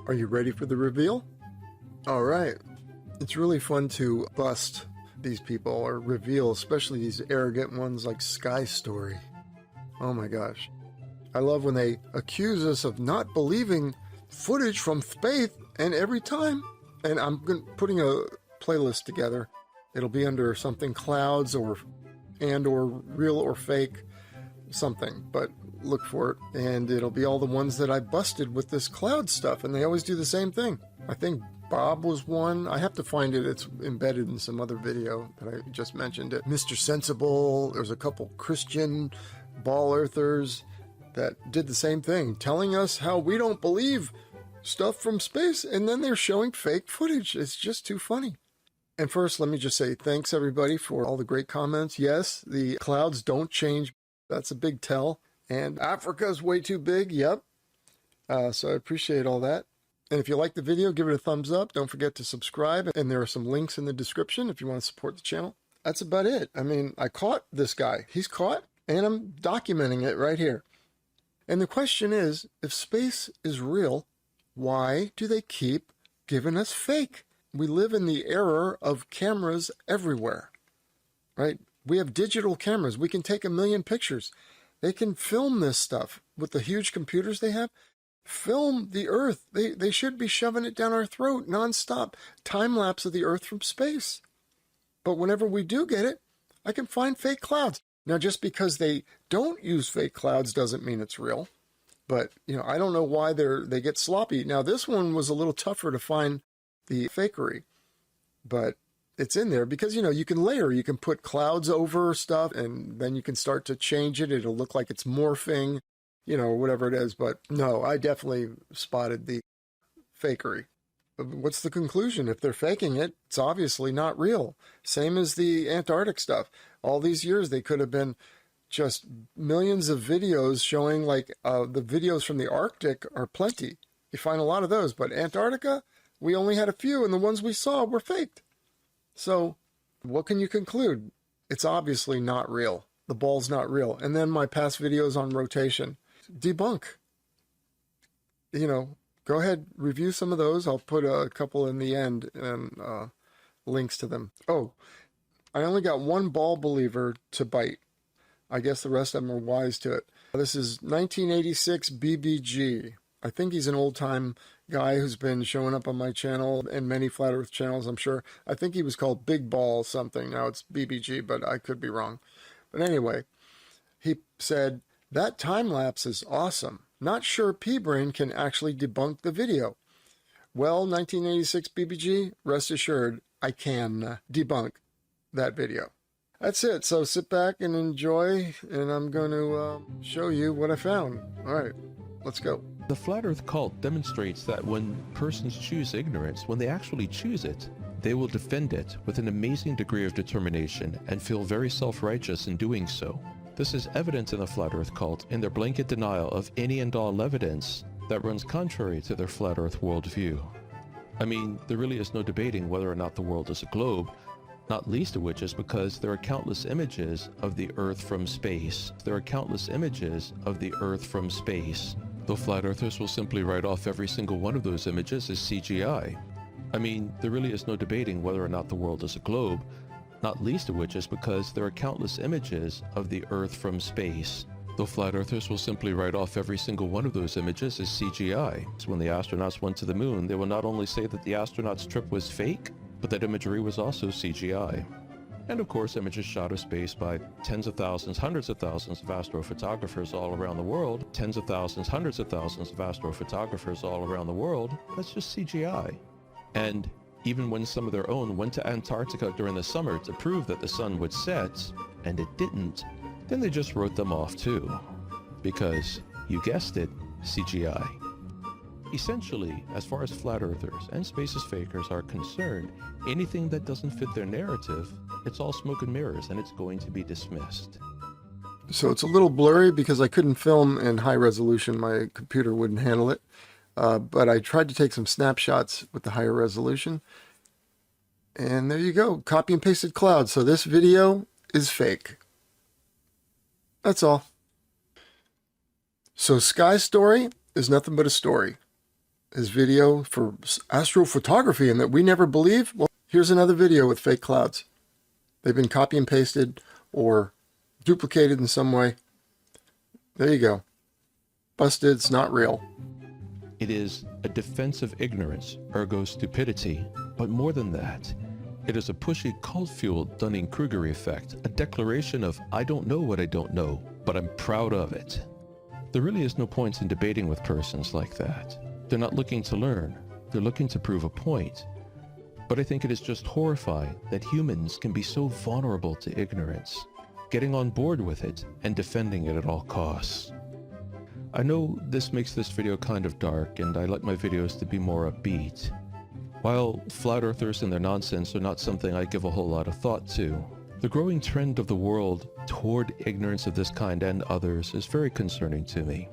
Are you ready for the reveal? All right. It's really fun to bust these people or reveal, especially these arrogant ones like Sky Story. Oh my gosh. I love when they accuse us of not believing footage from space, and every time, and I'm putting a playlist together. It'll be under something clouds or real or fake something, but look for it, and it'll be all the ones that I busted with this cloud stuff, and they always do the same thing. I think Bob was one. I have to find it. It's embedded in some other video that I just mentioned it. Mr. Sensible. There's a couple Christian ball earthers that did the same thing, telling us how we don't believe stuff from space, and then they're showing fake footage. It's just too funny. And first, let me just say thanks everybody for all the great comments. Yes, the clouds don't change. That's a big tell. And Africa's way too big. Yep. So I appreciate all that. And if you like the video, give it a thumbs up. Don't forget to subscribe. And there are some links in the description if you want to support the channel. That's about it. I mean, I caught this guy. He's caught, and I'm documenting it right here. And the question is, if space is real, why do they keep giving us fake? We live in the era of cameras everywhere, right? We have digital cameras. We can take 1 million pictures. They can film this stuff with the huge computers they have. Film the Earth. They should be shoving it down our throat nonstop. Time-lapse of the Earth from space. But whenever we do get it, I can find fake clouds. Now, just because they don't use fake clouds doesn't mean it's real. But, you know, I don't know why they get sloppy. Now, this one was a little tougher to find the fakery. But it's in there because, you know, you can layer. You can put clouds over stuff, and then you can start to change it. It'll look like it's morphing, you know, whatever it is. But no, I definitely spotted the fakery. But what's the conclusion? If they're faking it, it's obviously not real. Same as the Antarctic stuff. All these years, they could have been just millions of videos showing, like, the videos from the Arctic are plenty. You find a lot of those. But Antarctica, we only had a few, and the ones we saw were faked. So what can you conclude? It's obviously not real. The ball's not real. And then my past videos on rotation. Debunk. You know, go ahead, review some of those. I'll put a couple in the end and links to them. Oh, I only got one ball believer to bite. I guess the rest of them are wise to it. This is 1986 BBG. I think he's an old-time guy who's been showing up on my channel and many Flat Earth channels, I'm sure. I think he was called Big Ball something. Now it's BBG, but I could be wrong. But anyway, he said, that time-lapse is awesome. Not sure p-brane can actually debunk the video. Well, 1986 BBG, rest assured, I can debunk that video. That's it. So sit back and enjoy, and I'm going to show you what I found. All right, let's go. The Flat Earth cult demonstrates that when persons choose ignorance, when they actually choose it, they will defend it with an amazing degree of determination and feel very self-righteous in doing so. This is evident in the Flat Earth cult in their blanket denial of any and all evidence that runs contrary to their Flat Earth worldview. I mean, there really is no debating whether or not the world is a globe, not least of which is because there are countless images of the Earth from space. There are countless images of the Earth from space. Though Flat Earthers will simply write off every single one of those images as CGI. I mean, there really is no debating whether or not the world is a globe, not least of which is because there are countless images of the Earth from space. Though Flat Earthers will simply write off every single one of those images as CGI. So when the astronauts went to the moon, they will not only say that the astronauts' trip was fake, but that imagery was also CGI. And of course, images shot of space by tens of thousands, hundreds of thousands of astrophotographers all around the world, tens of thousands, hundreds of thousands of astrophotographers all around the world, that's just CGI. And even when some of their own went to Antarctica during the summer to prove that the sun would set, and it didn't, then they just wrote them off too. Because, you guessed it, CGI. Essentially, as far as Flat Earthers and Spaces Fakers are concerned, anything that doesn't fit their narrative, it's all smoke and mirrors, and it's going to be dismissed. So it's a little blurry because I couldn't film in high resolution. My computer wouldn't handle it. But I tried to take some snapshots with the higher resolution. And there you go. Copy and pasted cloud. So this video is fake. That's all. So Sky Story is nothing but a story. His video for astrophotography and that we never believe. Well, here's another video with fake clouds. They've been copy and pasted or duplicated in some way. There you go. Busted, it's not real. It is a defense of ignorance, ergo stupidity, but more than that, it is a pushy cult-fueled Dunning-Kruger effect, a declaration of I don't know what I don't know, but I'm proud of it. There really is no point in debating with persons like that. They're not looking to learn, they're looking to prove a point. But I think it is just horrifying that humans can be so vulnerable to ignorance, getting on board with it and defending it at all costs. I know this makes this video kind of dark, and I like my videos to be more upbeat. While flat earthers and their nonsense are not something I give a whole lot of thought to, the growing trend of the world toward ignorance of this kind and others is very concerning to me.